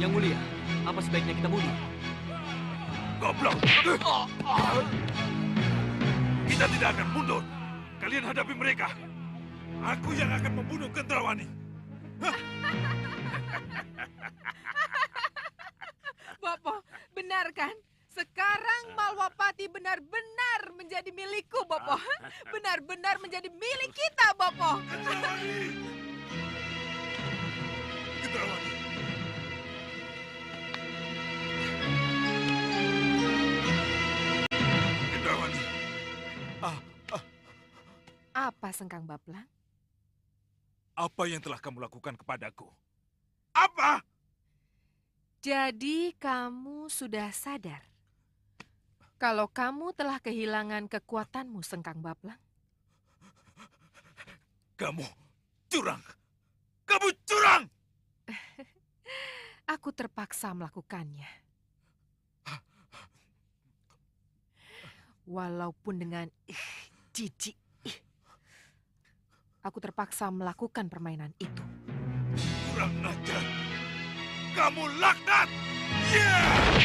Yang mulia, apa sebaiknya kita bunuh? Goblok! Kita tidak akan mundur. Kalian hadapi mereka. Aku yang akan membunuh Kendrawani. Bopo, benar kan? Sekarang Malwapati benar-benar menjadi milikku, Bopo. Benar-benar menjadi milik kita, Bopo. Kendrawani! Kendrawani! Kendrawani! Apa, Sengkang Baplang? Apa yang telah kamu lakukan kepadaku? Apa? Jadi kamu sudah sadar kalau kamu telah kehilangan kekuatanmu, Sengkang Baplang? Kamu curang! Kamu curang! Aku terpaksa melakukannya. Walaupun dengan jijik. Aku terpaksa melakukan permainan itu. Kurang ajar! Kamu laknat! Yeah!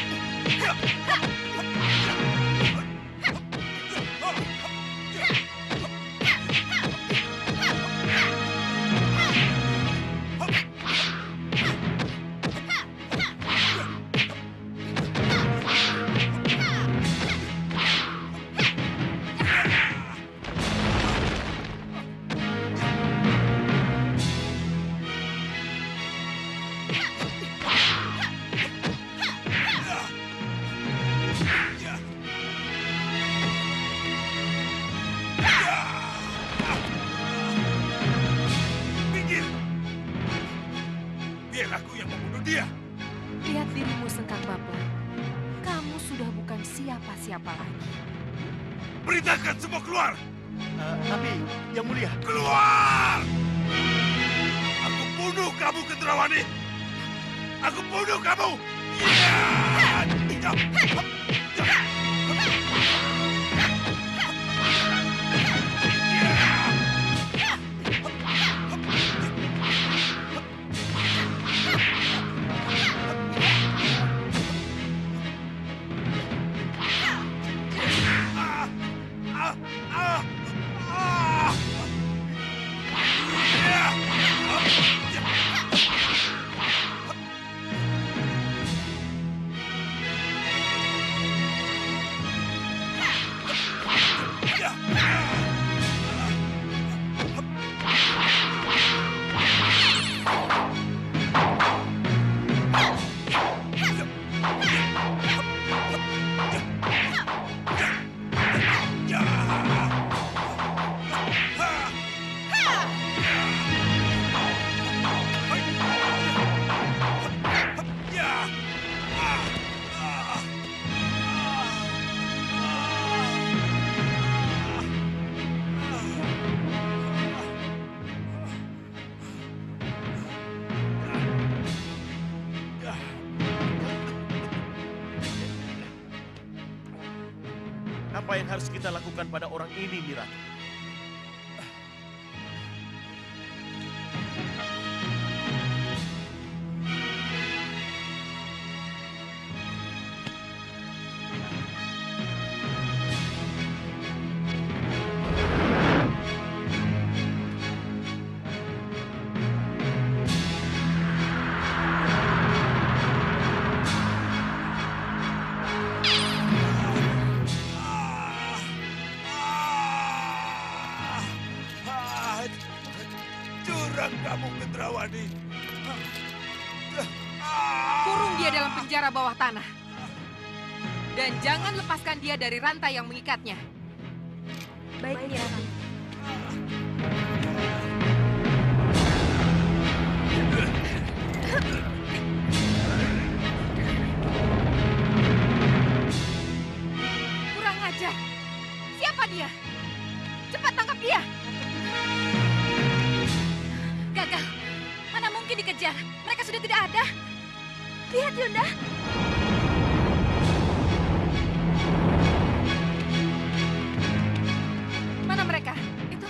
Lihat dirimu, Sengkang Baplang. Kamu sudah bukan siapa-siapa lagi. Perintahkan semua keluar! Tapi, Yang Mulia. Keluar! Aku bunuh kamu, Kendrawani! Aku bunuh kamu! Apa yang harus kita lakukan pada orang ini, Nyi Ratu? Curang kamu, Kendrawani. Kurung dia dalam penjara bawah tanah. Dan jangan lepaskan dia dari rantai yang mengikatnya. Baik, Nyi Ratu. Kurang ajar. Siapa dia? Cepat tangkap dia. Gagal. Mana mungkin dikejar? Mereka sudah tidak ada. Lihat, Yunda. Mana mereka? Itu.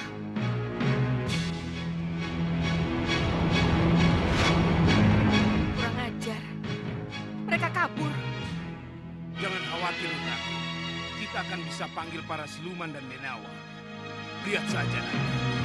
Kurang ajar. Mereka kabur. Jangan khawatir, Ratu. Kita akan bisa panggil para siluman dan menawa. Lihat saja nanti.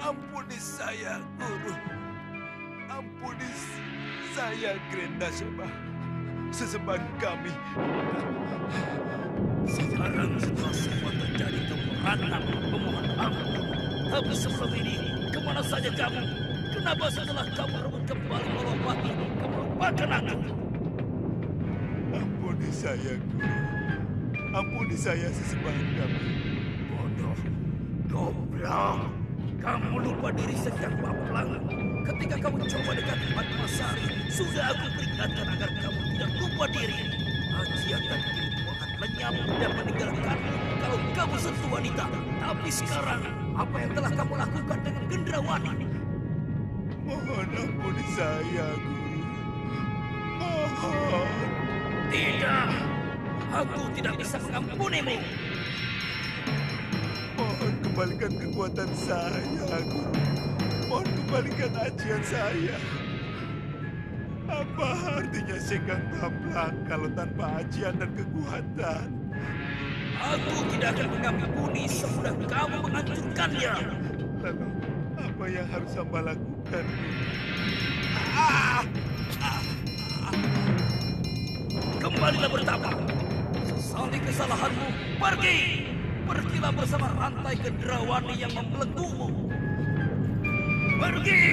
Ampuni saya, Guru. Ampuni saya, Grenda Seba. Sesembahan kami. Sekarang setelah semua terjadi kamu rantang memohon ampun. Tapi sebelum ini, kemana saja kamu? Kenapa setelah kamu rebut kembali Balapati, kamu lupakan aku? Ampuni saya, Guru. Ampuni saya, sesembahan kami. Bodoh, goblok. Kamu lupa diri sejak Baplang. Ketika kamu coba dekati Padmasari, sudah aku peringatkan agar kamu tidak lupa diri. Ajian dan ilmu akan lenyap dan meninggalkanmu kalau kamu sentuh wanita. Tapi sekarang, apa yang telah kamu lakukan dengan Gendrawani? Mohon ampuni saya, Guru. Mohon. Tidak, aku tidak bisa mengampunimu. Mohon kembalikan kekuatan saya, Guru. Mohon kembalikan ajian saya. Apa artinya Senggang Baplang kalau tanpa ajian dan kekuatan? Aku tidak akan mengampuni semudah kamu menghancurkannya. Lalu, apa yang harus hamba lakukan? Kembalilah bertapa. Sesali kesalahanmu, pergi. Pergilah bersama rantai Gendrawani yang membelenggumu. Pergi!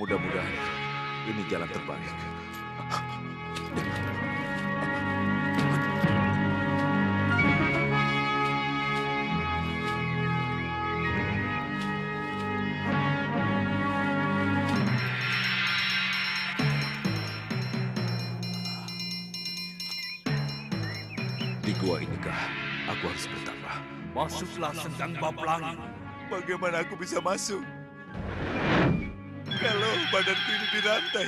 Mudah-mudahan ini jalan terbaik. Di gua inikah aku harus bertambah. Masuklah Sengkang Baplangi. Bagaimana aku bisa masuk? Kalau badanku ini dirantai.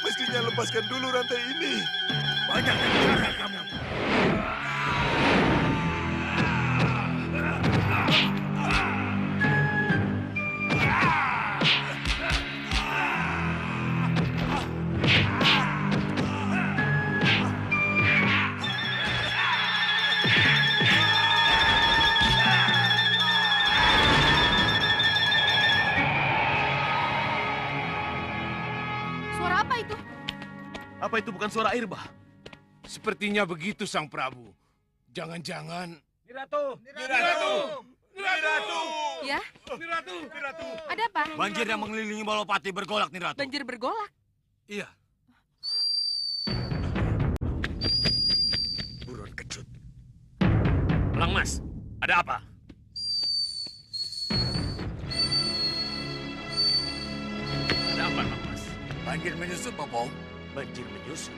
Mestinya lepaskan dulu rantai ini. Banyak cara kamu. Suara apa itu? Apa itu bukan suara air bah? Sepertinya begitu, Sang Prabu. Jangan-jangan... Niratu! Niratu! Niratu! Ya, Niratu! Niratu! ada apa? Banjir yang mengelilingi Malopati bergolak nih, Ratu. Banjir bergolak. Iya. Buruan kecut. Elang Mas, ada apa? Ada apa, Elang Mas? Banjir menyusup, Bopo. Banjir menyusup.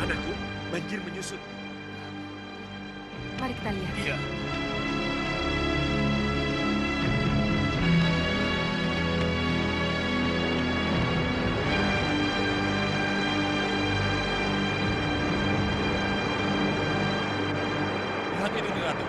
Anakku, banjir menyusup. Mari kita lihat. Iya. Lihat ini, Niratu.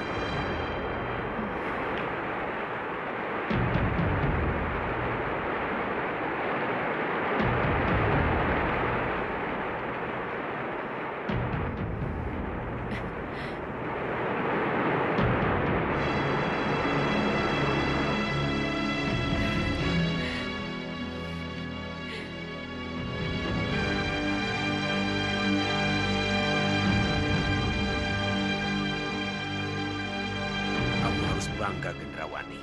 Kamu harus bangga, Gendrawani.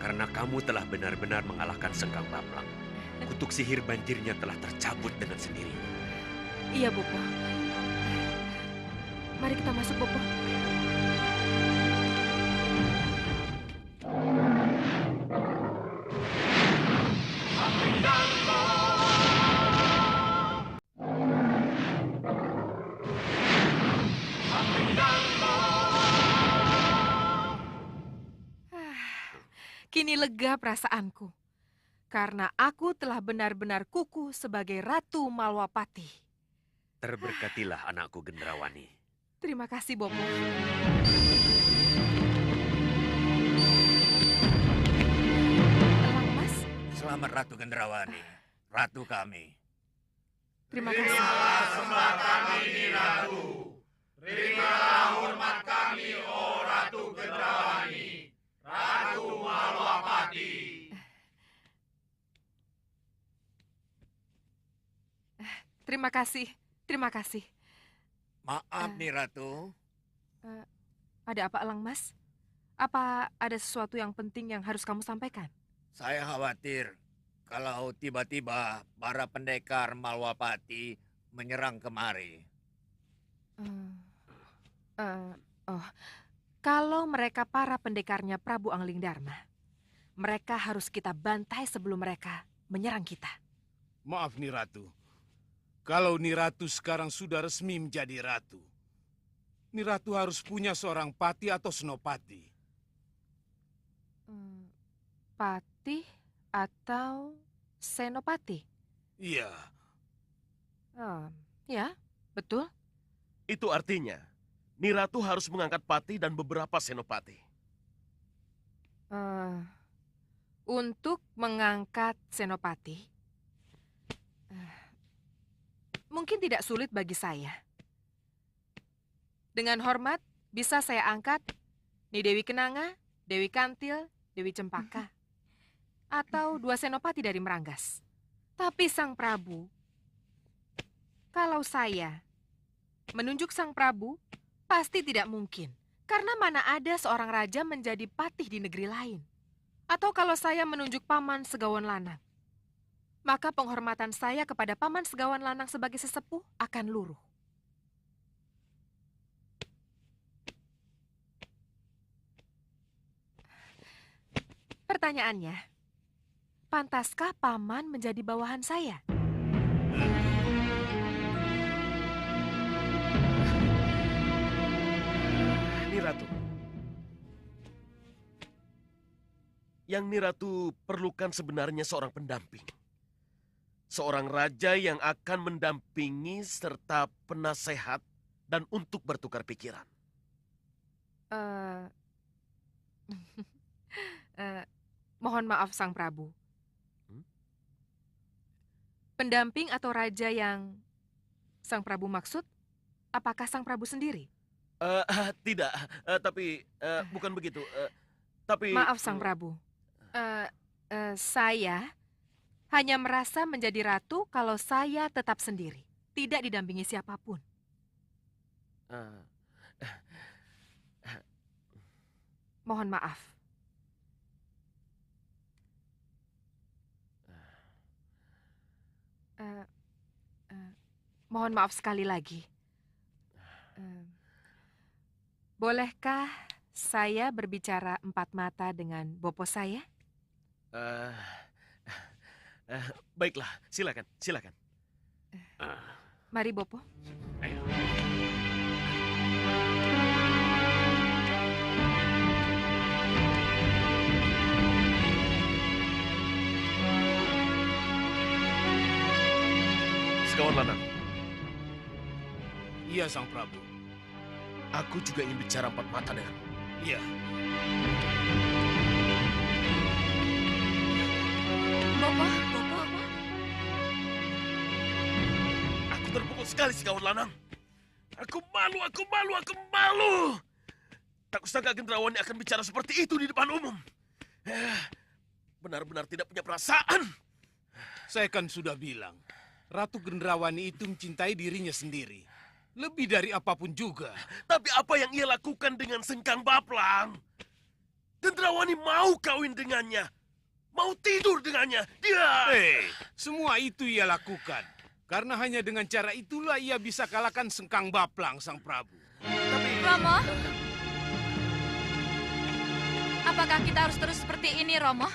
Karena kamu telah benar-benar mengalahkan Sengkang Baplang. Kutuk sihir banjirnya telah tercabut dengan sendirinya. Iya, Bopo. Mari kita masuk, Bopo. Kini lega perasaanku, karena aku telah benar-benar kukuh sebagai Ratu Malwapati. Terberkatilah anakku Gendrawani. Terima kasih, Bopo. Elang Mas, Selamat Ratu Gendrawani. Ratu kami. terima kasih. Terima kasih, terima kasih. Maaf nih Ratu. Ada apa, Elang Mas? Apa ada sesuatu yang penting yang harus kamu sampaikan? Saya khawatir kalau tiba-tiba para pendekar Malwapati menyerang kemari. Kalau mereka para pendekarnya Prabu Angling Dharma, mereka harus kita bantai sebelum mereka menyerang kita. Maaf, Niratu. Kalau Niratu sekarang sudah resmi menjadi ratu, Niratu harus punya seorang pati atau senopati. Pati atau senopati? Iya. Ya, betul. Itu artinya, Niratu harus mengangkat pati dan beberapa senopati. Untuk mengangkat senopati, mungkin tidak sulit bagi saya. Dengan hormat, bisa saya angkat Ni Dewi Kenanga, Dewi Kantil, Dewi Cempaka. Atau 2 senopati dari Meranggas. Tapi Sang Prabu, kalau saya menunjuk Sang Prabu, pasti tidak mungkin. Karena mana ada seorang raja menjadi patih di negeri lain. Atau kalau saya menunjuk Paman Segawan Lanang, maka penghormatan saya kepada Paman Segawan Lanang sebagai sesepuh akan luruh. Pertanyaannya, pantaskah Paman menjadi bawahan saya? Niratu. Yang Niratu perlukan sebenarnya seorang pendamping. Seorang raja yang akan mendampingi serta penasehat dan untuk bertukar pikiran. Mohon maaf Sang Prabu. Pendamping atau raja yang Sang Prabu maksud, apakah Sang Prabu sendiri? Tidak, tapi bukan begitu. Tapi Maaf Sang Prabu. Saya hanya merasa menjadi ratu kalau saya tetap sendiri, tidak didampingi siapapun. Mohon maaf. Mohon maaf sekali lagi. Bolehkah saya berbicara empat mata dengan bopo saya? Baiklah, silakan, silakan. Mari bopo. Ayo. Segawan Lanang, Iya, Sang Prabu. aku juga ingin bicara empat mata denganmu. Iya. Bopo. Aku terpukul sekali, Segawan Lanang. Aku malu. Tak kusangka Gendrawani akan bicara seperti itu di depan umum. Benar-benar tidak punya perasaan. Saya kan sudah bilang, Ratu Gendrawani itu mencintai dirinya sendiri. Lebih dari apapun juga. Tapi apa yang ia lakukan dengan Sengkang Baplang? Gendrawani mau kawin dengannya. Mau tidur dengannya. Dia... Semua itu ia lakukan. Karena hanya dengan cara itulah ia bisa kalahkan Sengkang Baplang, Sang Prabu. Romo? Apakah kita harus terus seperti ini, Romo?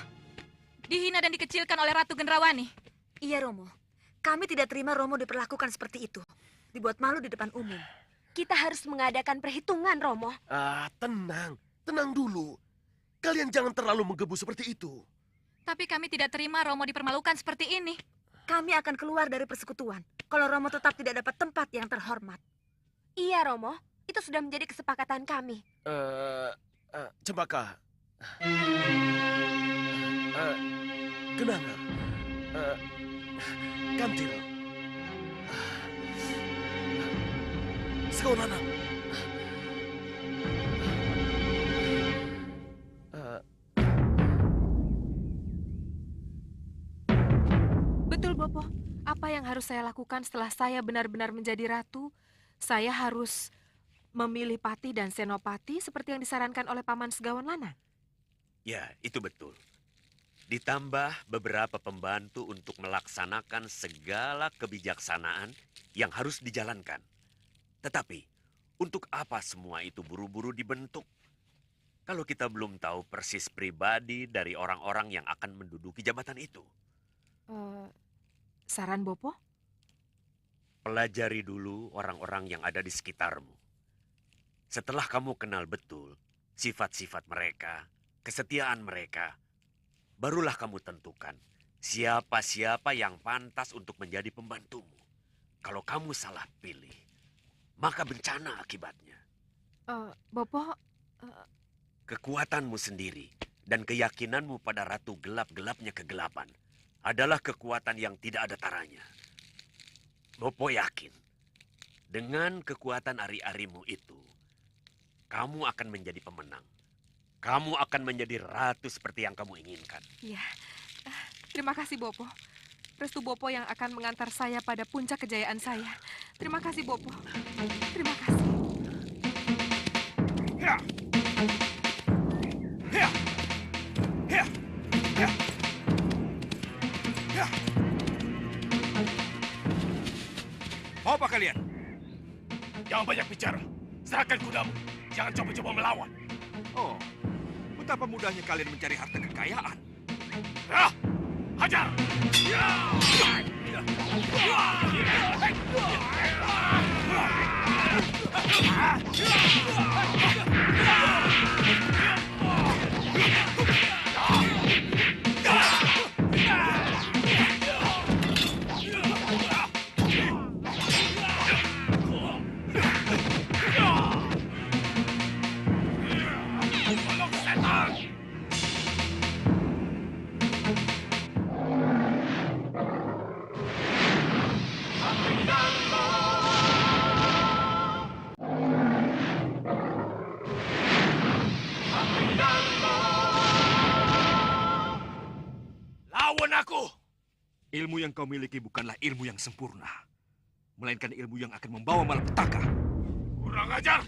Dihina dan dikecilkan oleh Ratu Gendrawani? Iya, Romo. Kami tidak terima Romo diperlakukan seperti itu. Dibuat malu di depan umum. Kita harus mengadakan perhitungan, Romo. Tenang dulu. Kalian jangan terlalu menggebu seperti itu. Tapi kami tidak terima Romo dipermalukan seperti ini. Kami akan keluar dari persekutuan kalau Romo tetap tidak dapat tempat yang terhormat. Iya, Romo. Itu sudah menjadi kesepakatan kami. Cempaka. Kenanga. Kantil. Segawan Lanang. Betul, Bopo. Apa yang harus saya lakukan setelah saya benar-benar menjadi ratu? Saya harus memilih pati dan senopati seperti yang disarankan oleh Paman Segawan Lanang. Ya, itu betul. Ditambah beberapa pembantu untuk melaksanakan segala kebijaksanaan yang harus dijalankan. Tetapi, untuk apa semua itu buru-buru dibentuk? Kalau kita belum tahu persis pribadi dari orang-orang yang akan menduduki jabatan itu. Saran Bopo? Pelajari dulu orang-orang yang ada di sekitarmu. Setelah kamu kenal betul sifat-sifat mereka, kesetiaan mereka, barulah kamu tentukan siapa-siapa yang pantas untuk menjadi pembantumu. Kalau kamu salah pilih, maka bencana akibatnya. Bopo... Kekuatanmu sendiri dan keyakinanmu pada ratu gelap-gelapnya kegelapan adalah kekuatan yang tidak ada taranya. Bopo yakin, dengan kekuatan ari-arimu itu, kamu akan menjadi pemenang. Kamu akan menjadi ratu seperti yang kamu inginkan. Iya, terima kasih Bopo. Restu Bopo yang akan mengantar saya pada puncak kejayaan saya. Terima kasih Bopo. Terima kasih. Mau apa kalian? Jangan banyak bicara. Serahkan kudamu. Jangan coba-coba melawan. Oh, betapa mudahnya kalian mencari harta kekayaan. Hajar! Lawan aku! Ilmu yang kau miliki bukanlah ilmu yang sempurna, melainkan ilmu yang akan membawa malapetaka. Kurang ajar!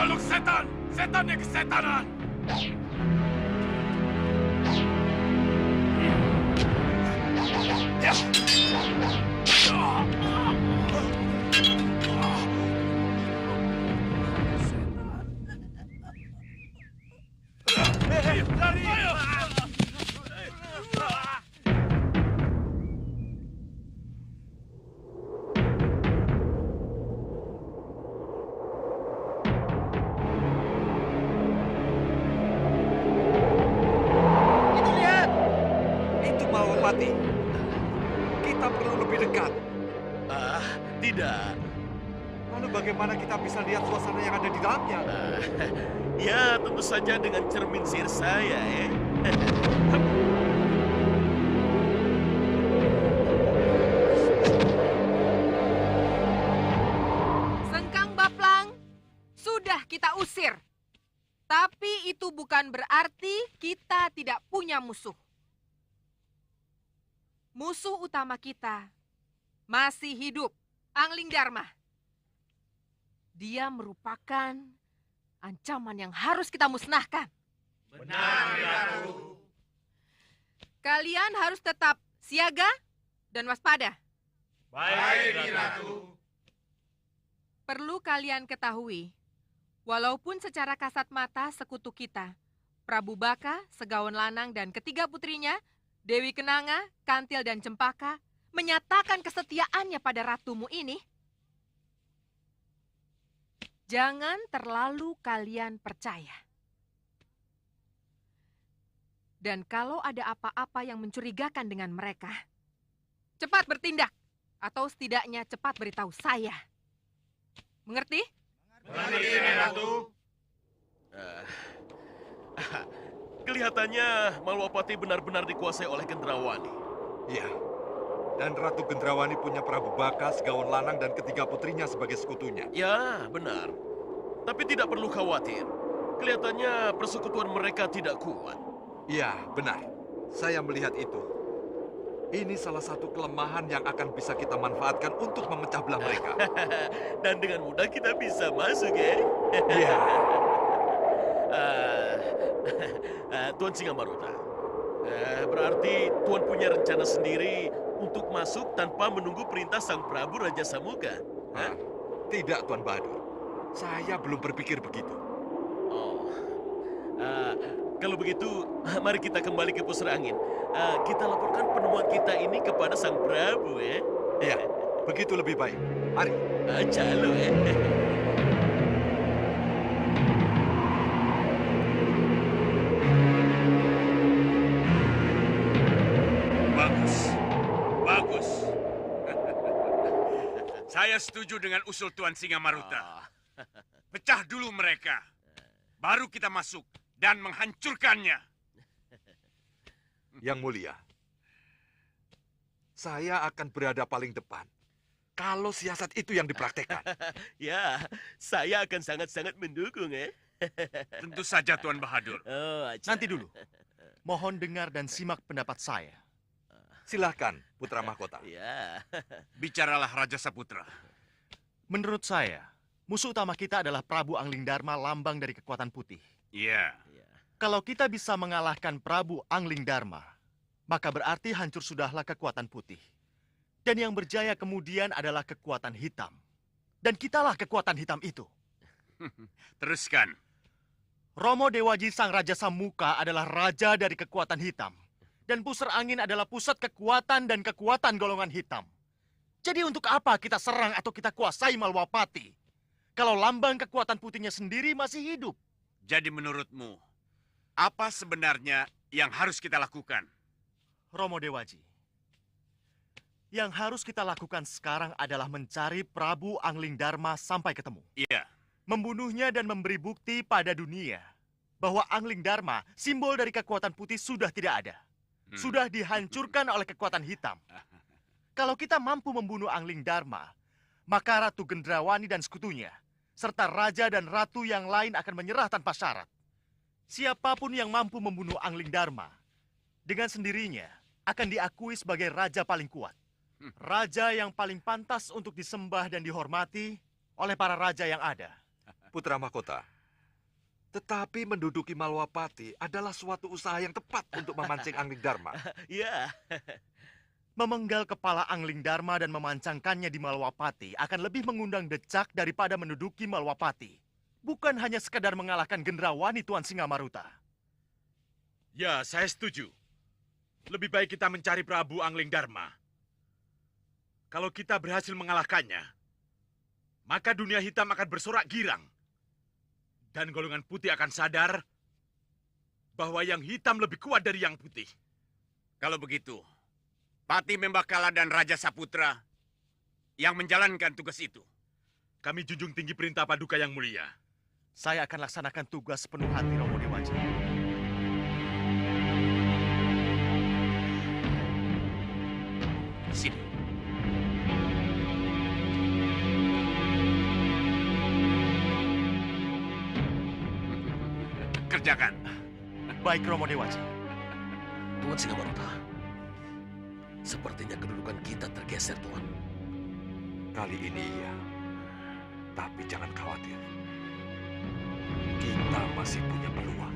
Makhluk setan! Setan yang kesetanan! Itu Malwapati. Kita perlu lebih dekat. Tidak. Lalu bagaimana kita bisa lihat suasana yang ada di dalamnya? Ya, tentu saja dengan cermin sihir saya, ya. Sengkang Baplang, sudah kita usir. Tapi itu bukan berarti kita tidak punya musuh. Musuh utama kita masih hidup, Angling Dharma. Dia merupakan ancaman yang harus kita musnahkan. Benar, Ratu. Kalian harus tetap siaga dan waspada. Baik, Ratu. Perlu kalian ketahui, walaupun secara kasat mata sekutu kita, Prabu Baka, Segawan Lanang, dan ketiga putrinya, Dewi Kenanga, Kantil, dan Cempaka, menyatakan kesetiaannya pada ratumu ini, jangan terlalu kalian percaya. Dan kalau ada apa-apa yang mencurigakan dengan mereka, cepat bertindak, atau setidaknya cepat beritahu saya. Mengerti? Mengerti, Ratu. Kelihatannya Malwapati benar-benar dikuasai oleh Gendrawani. Iya. Dan Ratu Gendrawani punya Prabu Baka, Segawan Lanang, dan ketiga putrinya sebagai sekutunya. Ya, benar. Tapi tidak perlu khawatir. Kelihatannya persekutuan mereka tidak kuat. Iya, benar. Saya melihat itu. Ini salah satu kelemahan yang akan bisa kita manfaatkan untuk memecah belah mereka. Dan dengan mudah kita bisa masuk, ya? Iya. Tuan Singammaruta, berarti Tuan punya rencana sendiri untuk masuk tanpa menunggu perintah Sang Prabu Raja Samuka? Tidak, Tuan Bahadur. Saya belum berpikir begitu. Oh, kalau begitu, mari kita kembali ke Pusra Angin. Kita laporkan penemuan kita ini kepada Sang Prabu, ya? Iya, begitu lebih baik. Mari. Calo, ya? Bagus. Bagus. Saya setuju dengan usul Tuan Singammaruta. Pecah dulu mereka. Baru kita masuk dan menghancurkannya. Yang mulia, saya akan berada paling depan. Kalau siasat itu yang dipraktekkan. Ya, saya akan sangat-sangat mendukung, Tentu saja, Tuan Bahadur. Oh, Nanti dulu. Mohon dengar dan simak pendapat saya. Silahkan, Putra Mahkota. Ya. Bicaralah Raja Saputra. Menurut saya, musuh utama kita adalah Prabu Angling Dharma, lambang dari kekuatan putih. Iya. Kalau kita bisa mengalahkan Prabu Angling Dharma, maka berarti hancur sudahlah kekuatan putih. Dan yang berjaya kemudian adalah kekuatan hitam. Dan kitalah kekuatan hitam itu. Teruskan. Romo Dewaji Sang Raja Samuka adalah raja dari kekuatan hitam. Dan pusar angin adalah pusat kekuatan dan kekuatan golongan hitam. Jadi untuk apa kita serang atau kita kuasai Malwapati? Kalau lambang kekuatan putihnya sendiri masih hidup. Jadi menurutmu, apa sebenarnya yang harus kita lakukan? Romo Dewaji, yang harus kita lakukan sekarang adalah mencari Prabu Angling Dharma sampai ketemu. Iya. Membunuhnya dan memberi bukti pada dunia bahwa Angling Dharma, simbol dari kekuatan putih, sudah tidak ada. Sudah dihancurkan oleh kekuatan hitam. Kalau kita mampu membunuh Angling Dharma, maka Ratu Gendrawani dan sekutunya, serta raja dan ratu yang lain akan menyerah tanpa syarat. Siapapun yang mampu membunuh Angling Dharma, dengan sendirinya akan diakui sebagai raja paling kuat. Raja yang paling pantas untuk disembah dan dihormati oleh para raja yang ada. Putra Mahkota, tetapi menduduki Malwapati adalah suatu usaha yang tepat untuk memancing Angling Dharma. Ya. Memenggal kepala Angling Dharma dan memancangkannya di Malwapati akan lebih mengundang decak daripada menduduki Malwapati. Bukan hanya sekadar mengalahkan Gendrawani Tuan Singamaruta. Ya, saya setuju. Lebih baik kita mencari Prabu Angling Dharma. Kalau kita berhasil mengalahkannya, maka dunia hitam akan bersorak girang. Dan golongan putih akan sadar bahwa yang hitam lebih kuat dari yang putih. Kalau begitu, Pati Membakala dan Raja Saputra yang menjalankan tugas itu. Kami junjung tinggi perintah Paduka yang mulia. Saya akan laksanakan tugas sepenuh hati, Romo Dewaji. Sini. Kerjakan. Baik, Romo Dewaji. Tuan Singamaruta, sepertinya kedudukan kita tergeser, Tuan. Kali ini iya. Tapi jangan khawatir. Kita masih punya peluang.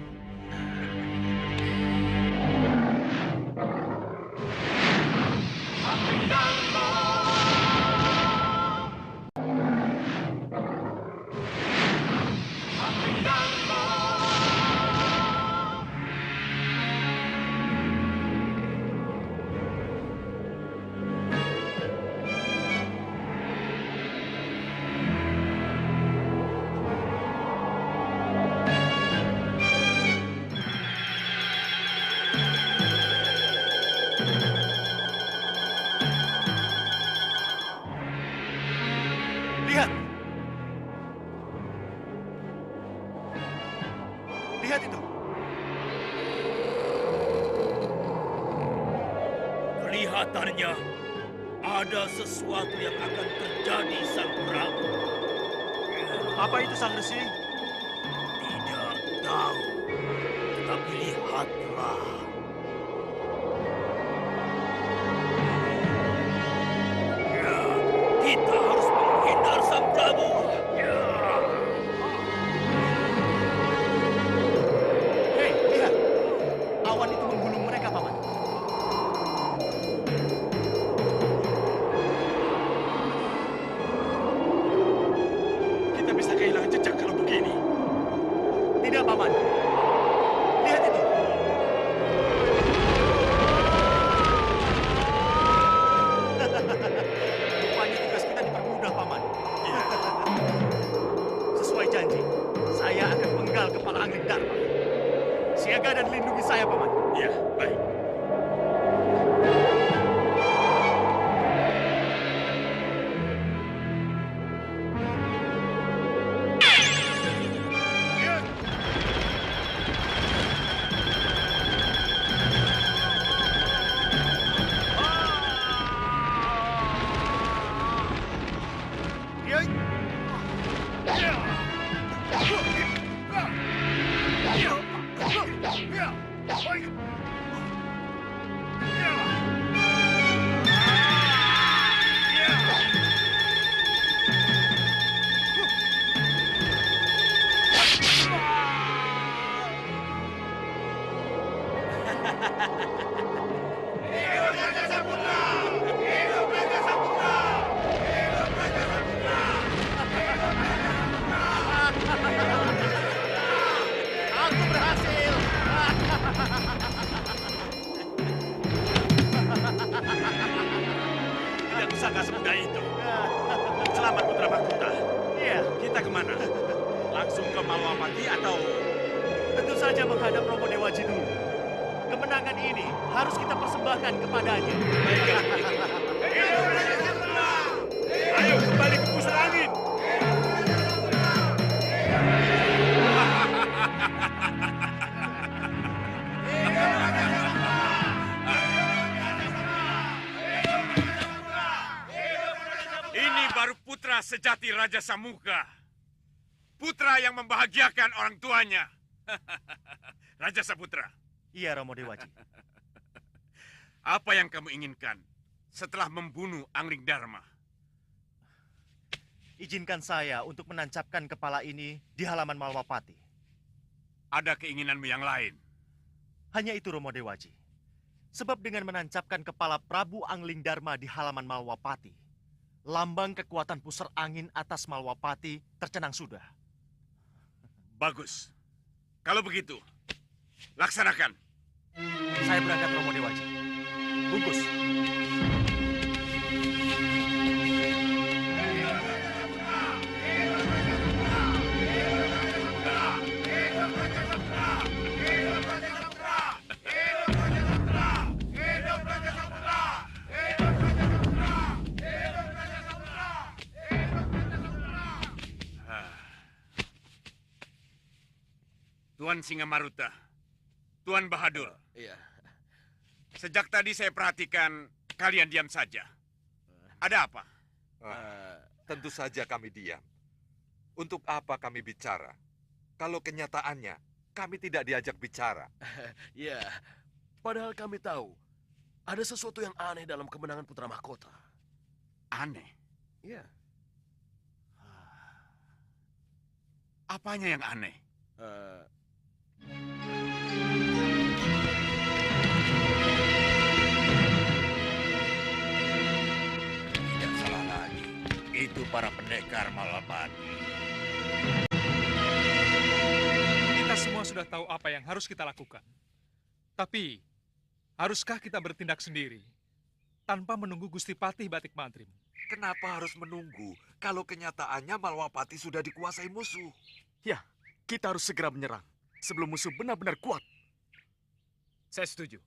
Lihat! Lihat itu! Kelihatannya ada sesuatu yang akan terjadi, Sang Prabu. Apa itu, Sang Resi? Tidak tahu, tapi lihatlah. Ya, kita harus menghindar, Sang Prabu. Ya. Hei, lihat! Awan itu menggulung mereka, Paman. Kita bisa kehilangan jejak kalau begini. Tidak, Paman. Lihat itu! Rupanya tugas kita dipermudah, Paman. Sesuai janji, saya akan penggal kepala Angling Dharma. Siaga dan lindungi saya, Paman. Ya, baik. Aku berhasil. Tidak kusangka semudah itu. Selamat Putra Mahkota. Iya, Kita kemana? Langsung ke Malwapati atau... tentu saja menghadap Romo Dewaji dulu. Kemenangan ini harus kita persembahkan kepadanya. Baiklah. Ayo kembali ke pusat angin. Ini baru putra sejati Raja Samuka. Putra yang membahagiakan orang tuanya. Raja Saputra, Iya, Romo Dewaji. apa yang kamu inginkan setelah membunuh Angling Dharma? Izinkan saya untuk menancapkan kepala ini di halaman Malwapati. Ada keinginanmu yang lain? Hanya itu, Romo Dewaji. Sebab dengan menancapkan kepala Prabu Angling Dharma di halaman Malwapati, lambang kekuatan pusar angin atas Malwapati tercenang sudah. Bagus. Kalau begitu, laksanakan. Saya berangkat, Romo Dewaji. Bungkus. Tuan Singamaruta, Tuan Bahadur. Iya. Sejak tadi saya perhatikan kalian diam saja. Ada apa? Tentu saja kami diam. Untuk apa kami bicara? Kalau kenyataannya, kami tidak diajak bicara. Ya, padahal kami tahu ada sesuatu yang aneh dalam kemenangan Putra Mahkota. Aneh? Iya. Apanya yang aneh? Tidak salah lagi. Itu para pendekar Malwapati. Kita semua sudah tahu apa yang harus kita lakukan. Tapi, haruskah kita bertindak sendiri tanpa menunggu Gusti Patih Batik Mantrim? Kenapa harus menunggu kalau kenyataannya Malwapati sudah dikuasai musuh? Ya, kita harus segera menyerang sebelum musuh benar-benar kuat. Saya setuju.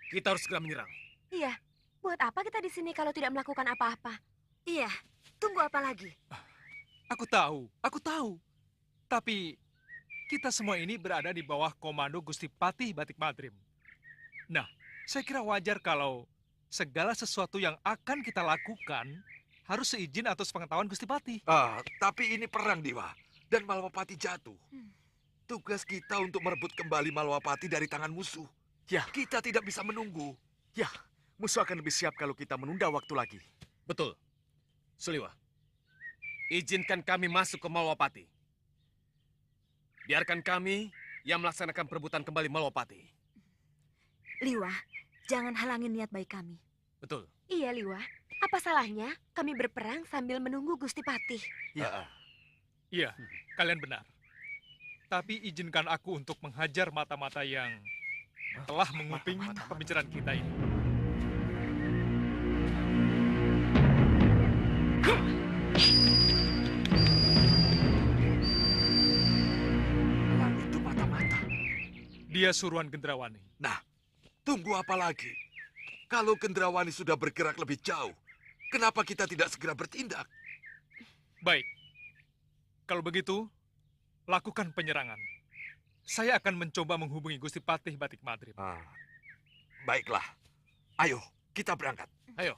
Kita harus segera menyerang. Iya, buat apa kita di sini kalau tidak melakukan apa-apa? Iya, tunggu apa lagi? Aku tahu. Tapi, kita semua ini berada di bawah komando Gusti Patih Batik Mantrim. Nah, saya kira wajar kalau segala sesuatu yang akan kita lakukan harus seizin atau sepengetahuan Gusti Patih. Tapi ini perang, Dewa. Dan Malwapati jatuh. Tugas kita untuk merebut kembali Malwapati dari tangan musuh. Ya, kita tidak bisa menunggu. Ya, musuh akan lebih siap kalau kita menunda waktu lagi. Betul. Suliwa, izinkan kami masuk ke Malwapati. Biarkan kami yang melaksanakan perebutan kembali Malwapati. Liwa, jangan halangi niat baik kami. Betul. Iya, Liwa. Apa salahnya kami berperang sambil menunggu Gusti Patih? Iya, kalian benar. Tapi izinkan aku untuk menghajar mata-mata yang telah menguping pembicaraan kita ini. Itu mata-mata. Dia suruhan Gendrawani. Nah, tunggu apa lagi? Kalau Gendrawani sudah bergerak lebih jauh, kenapa kita tidak segera bertindak? Baik. Kalau begitu, lakukan penyerangan. Saya akan mencoba menghubungi Gusti Patih Batik Mantrim. Baiklah. Ayo, kita berangkat. Ayo.